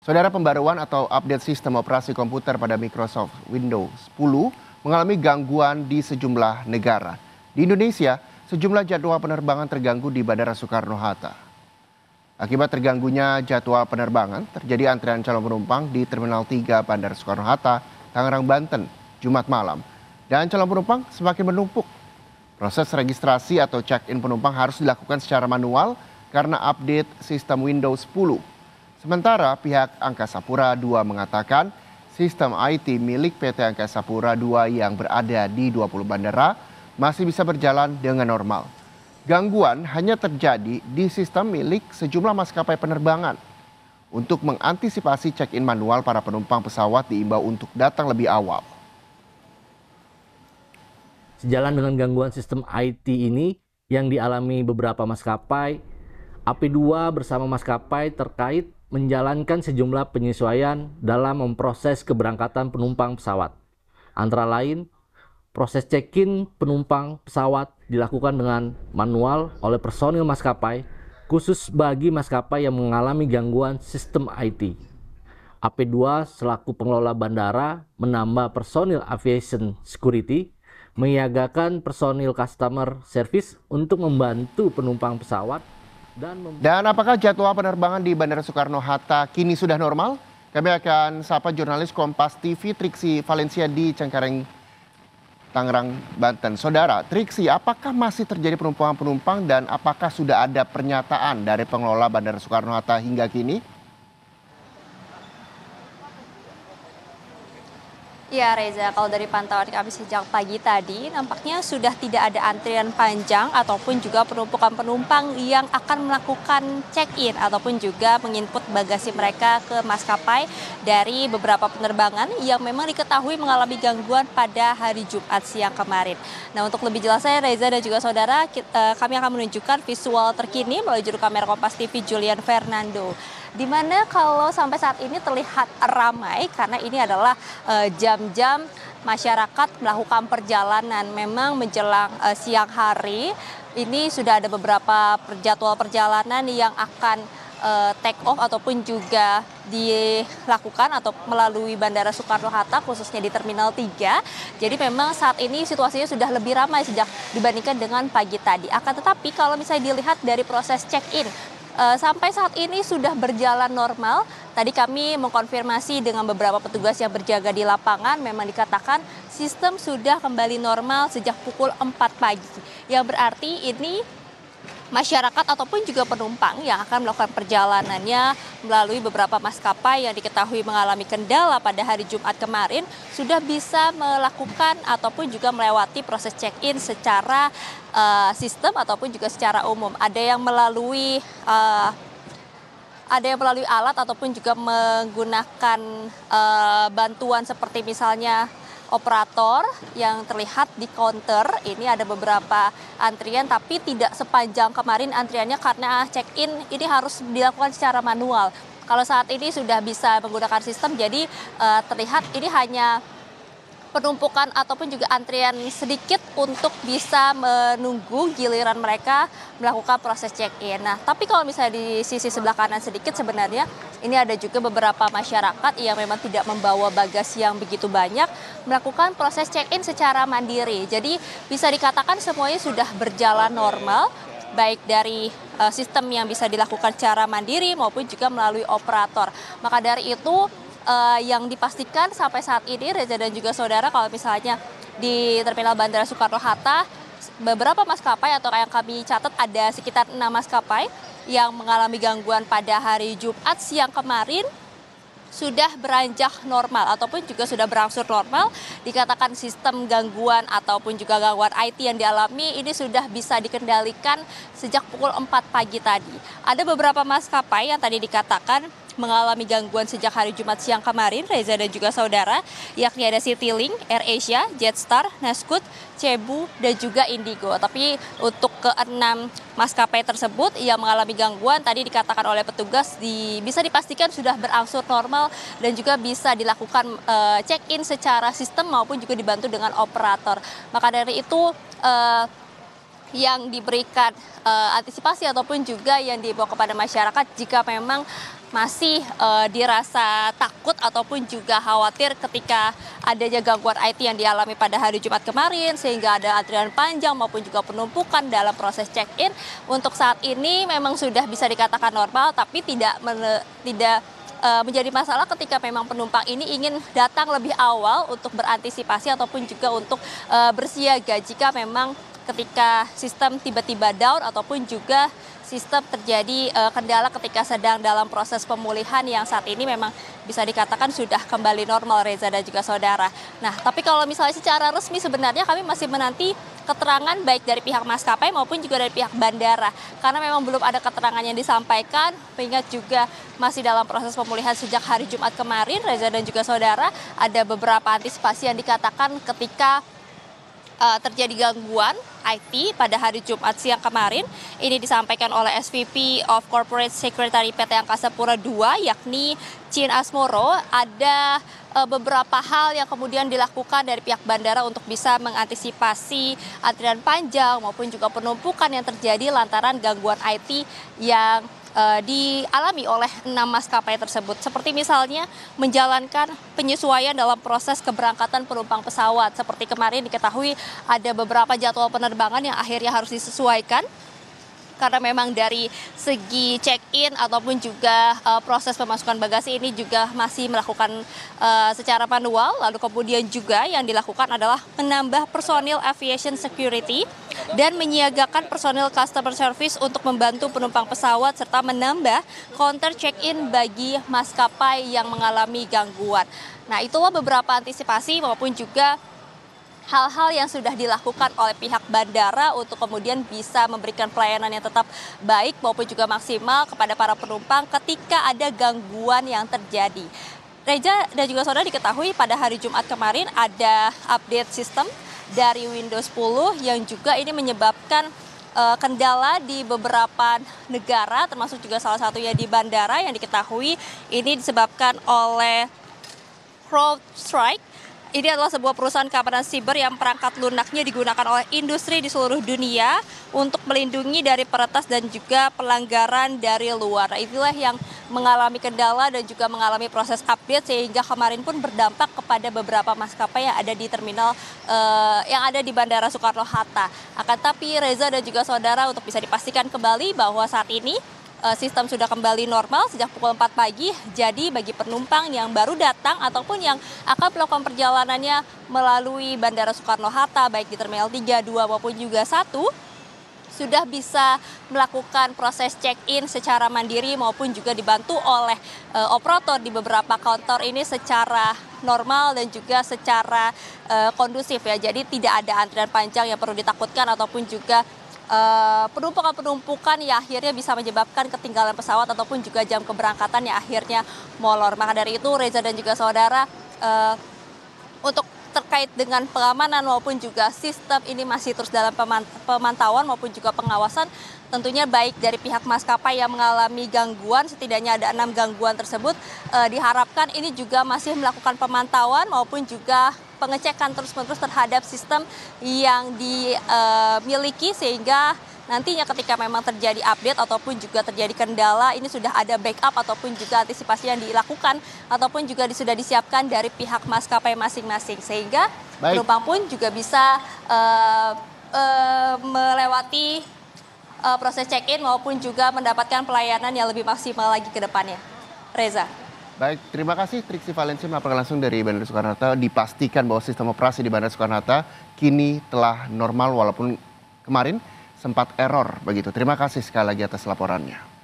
Saudara, pembaruan atau update sistem operasi komputer pada Microsoft Windows 10 mengalami gangguan di sejumlah negara. Di Indonesia, sejumlah jadwal penerbangan terganggu di Bandara Soekarno-Hatta. Akibat terganggunya jadwal penerbangan, terjadi antrian calon penumpang di Terminal 3 Bandara Soekarno-Hatta, Tangerang, Banten, Jumat malam. Dan calon penumpang semakin menumpuk. Proses registrasi atau check-in penumpang harus dilakukan secara manual karena update sistem Windows 10. Sementara pihak Angkasa Pura II mengatakan sistem IT milik PT Angkasa Pura II yang berada di 20 bandara masih bisa berjalan dengan normal. Gangguan hanya terjadi di sistem milik sejumlah maskapai penerbangan. Untuk mengantisipasi check-in manual, para penumpang pesawat diimbau untuk datang lebih awal. Sejalan dengan gangguan sistem IT ini yang dialami beberapa maskapai, AP2 bersama maskapai terkait menjalankan sejumlah penyesuaian dalam memproses keberangkatan penumpang pesawat. Antara lain, proses check-in penumpang pesawat dilakukan dengan manual oleh personil maskapai, khusus bagi maskapai yang mengalami gangguan sistem IT. AP2 selaku pengelola bandara menambah personil aviation security, menyiagakan personil customer service untuk membantu penumpang pesawat. Dan apakah jadwal penerbangan di Bandara Soekarno-Hatta kini sudah normal? Kami akan sapa jurnalis Kompas TV Triksi Valencia di Cengkareng, Tangerang, Banten. Saudara, Triksi, apakah masih terjadi penumpukan penumpang dan apakah sudah ada pernyataan dari pengelola Bandara Soekarno-Hatta hingga kini? Ya Reza, kalau dari pantauan kami sejak pagi tadi, nampaknya sudah tidak ada antrian panjang ataupun juga penumpukan penumpang yang akan melakukan check-in ataupun juga menginput bagasi mereka ke maskapai dari beberapa penerbangan yang memang diketahui mengalami gangguan pada hari Jumat siang kemarin. Nah, untuk lebih jelasnya Reza dan juga saudara, kami akan menunjukkan visual terkini melalui juru kamera Kompas TV Julian Fernando. Di mana kalau sampai saat ini terlihat ramai karena ini adalah jam-jam masyarakat melakukan perjalanan. Memang menjelang siang hari ini sudah ada beberapa jadwal perjalanan yang akan take off ataupun juga dilakukan atau melalui Bandara Soekarno-Hatta khususnya di Terminal 3. Jadi memang saat ini situasinya sudah lebih ramai sejak dibandingkan dengan pagi tadi. Akan tetapi kalau misalnya dilihat dari proses check-in, sampai saat ini sudah berjalan normal. Tadi kami mengkonfirmasi dengan beberapa petugas yang berjaga di lapangan, memang dikatakan sistem sudah kembali normal sejak pukul 4 pagi. Yang berarti ini masyarakat ataupun juga penumpang yang akan melakukan perjalanannya melalui beberapa maskapai yang diketahui mengalami kendala pada hari Jumat kemarin sudah bisa melakukan ataupun juga melewati proses check-in secara sistem ataupun juga secara umum. Ada yang melalui alat ataupun juga menggunakan bantuan seperti misalnya operator yang terlihat di counter. Ini ada beberapa antrian tapi tidak sepanjang kemarin antriannya karena check-in ini harus dilakukan secara manual. Kalau saat ini sudah bisa menggunakan sistem, jadi terlihat ini hanya penumpukan ataupun juga antrian sedikit untuk bisa menunggu giliran mereka melakukan proses check-in. Nah, tapi kalau misalnya di sisi sebelah kanan sedikit sebenarnya ini ada juga beberapa masyarakat yang memang tidak membawa bagasi yang begitu banyak melakukan proses check-in secara mandiri. Jadi bisa dikatakan semuanya sudah berjalan normal, baik dari sistem yang bisa dilakukan secara mandiri maupun juga melalui operator. Maka dari itu yang dipastikan sampai saat ini Reza dan juga saudara, kalau misalnya di Terminal Bandara Soekarno-Hatta beberapa maskapai atau yang kami catat ada sekitar 6 maskapai yang mengalami gangguan pada hari Jumat siang kemarin sudah beranjak normal ataupun juga sudah berangsur normal. Dikatakan sistem gangguan ataupun juga gangguan IT yang dialami ini sudah bisa dikendalikan sejak pukul 4 pagi tadi. Ada beberapa maskapai yang tadi dikatakan mengalami gangguan sejak hari Jumat siang kemarin, Reza dan juga saudara, yakni ada Citylink, AirAsia, Jetstar, Nascoot, Cebu, dan juga Indigo. Tapi untuk ke-6 maskapai tersebut yang mengalami gangguan tadi dikatakan oleh petugas bisa dipastikan sudah berangsur normal dan juga bisa dilakukan check-in secara sistem maupun juga dibantu dengan operator. Maka dari itu yang diberikan antisipasi ataupun juga yang dibawa kepada masyarakat jika memang masih dirasa takut ataupun juga khawatir ketika adanya gangguan IT yang dialami pada hari Jumat kemarin sehingga ada antrian panjang maupun juga penumpukan dalam proses check-in. Untuk saat ini memang sudah bisa dikatakan normal, tapi tidak menjadi masalah ketika memang penumpang ini ingin datang lebih awal untuk berantisipasi ataupun juga untuk bersiaga jika memang ketika sistem tiba-tiba down ataupun juga sistem terjadi kendala ketika sedang dalam proses pemulihan yang saat ini memang bisa dikatakan sudah kembali normal, Reza dan juga saudara. Nah, tapi kalau misalnya secara resmi sebenarnya kami masih menanti keterangan baik dari pihak maskapai maupun juga dari pihak bandara. Karena memang belum ada keterangan yang disampaikan, mengingat juga masih dalam proses pemulihan sejak hari Jumat kemarin, Reza dan juga saudara, ada beberapa antisipasi yang dikatakan ketika terjadi gangguan IT pada hari Jumat siang kemarin. Ini disampaikan oleh SVP of Corporate Secretary PT Angkasa Pura II, yakni Chin Asmoro. Ada beberapa hal yang kemudian dilakukan dari pihak bandara untuk bisa mengantisipasi antrian panjang maupun juga penumpukan yang terjadi lantaran gangguan IT yang dialami oleh 6 maskapai tersebut. Seperti misalnya menjalankan penyesuaian dalam proses keberangkatan penumpang pesawat. Seperti kemarin diketahui ada beberapa jadwal penerbangan yang akhirnya harus disesuaikan karena memang dari segi check-in ataupun juga proses pemasukan bagasi ini juga masih melakukan secara manual. Lalu kemudian juga yang dilakukan adalah menambah personil aviation security dan menyiagakan personil customer service untuk membantu penumpang pesawat serta menambah counter check-in bagi maskapai yang mengalami gangguan. Nah, itulah beberapa antisipasi maupun juga hal-hal yang sudah dilakukan oleh pihak bandara untuk kemudian bisa memberikan pelayanan yang tetap baik maupun juga maksimal kepada para penumpang ketika ada gangguan yang terjadi. Reza dan juga saudara, diketahui pada hari Jumat kemarin ada update sistem dari Windows 10 yang juga ini menyebabkan kendala di beberapa negara, termasuk juga salah satunya di bandara yang diketahui ini disebabkan oleh CrowdStrike. Ini adalah sebuah perusahaan keamanan siber yang perangkat lunaknya digunakan oleh industri di seluruh dunia untuk melindungi dari peretas dan juga pelanggaran dari luar. Nah, itulah yang mengalami kendala dan juga mengalami proses update sehingga kemarin pun berdampak kepada beberapa maskapai yang ada di terminal yang ada di Bandara Soekarno-Hatta. Akan tapi Reza dan juga saudara, untuk bisa dipastikan kembali bahwa saat ini sistem sudah kembali normal sejak pukul 4 pagi. Jadi bagi penumpang yang baru datang ataupun yang akan melakukan perjalanannya melalui Bandara Soekarno-Hatta baik di Terminal 3, 2 maupun juga 1 sudah bisa melakukan proses check-in secara mandiri maupun juga dibantu oleh operator di beberapa kantor ini secara normal dan juga secara kondusif ya. Jadi tidak ada antrian panjang yang perlu ditakutkan ataupun juga penumpukan yang akhirnya bisa menyebabkan ketinggalan pesawat ataupun juga jam keberangkatan yang akhirnya molor. Maka dari itu Reza dan juga saudara, untuk terkait dengan pengamanan maupun juga sistem ini masih terus dalam pemantauan maupun juga pengawasan. Tentunya baik dari pihak maskapai yang mengalami gangguan, setidaknya ada 6 gangguan tersebut, diharapkan ini juga masih melakukan pemantauan maupun juga pengecekan terus-menerus terhadap sistem yang dimiliki sehingga nantinya ketika memang terjadi update ataupun juga terjadi kendala, ini sudah ada backup ataupun juga antisipasi yang dilakukan ataupun juga sudah disiapkan dari pihak maskapai masing-masing sehingga penumpang pun juga bisa melewati proses check-in maupun juga mendapatkan pelayanan yang lebih maksimal lagi ke depannya. Reza. Baik, terima kasih Triksi Valensi melaporkan langsung dari Bandara Soekarno-Hatta. Dipastikan bahwa sistem operasi di Bandara Soekarno-Hatta kini telah normal walaupun kemarin sempat error begitu. Terima kasih sekali lagi atas laporannya.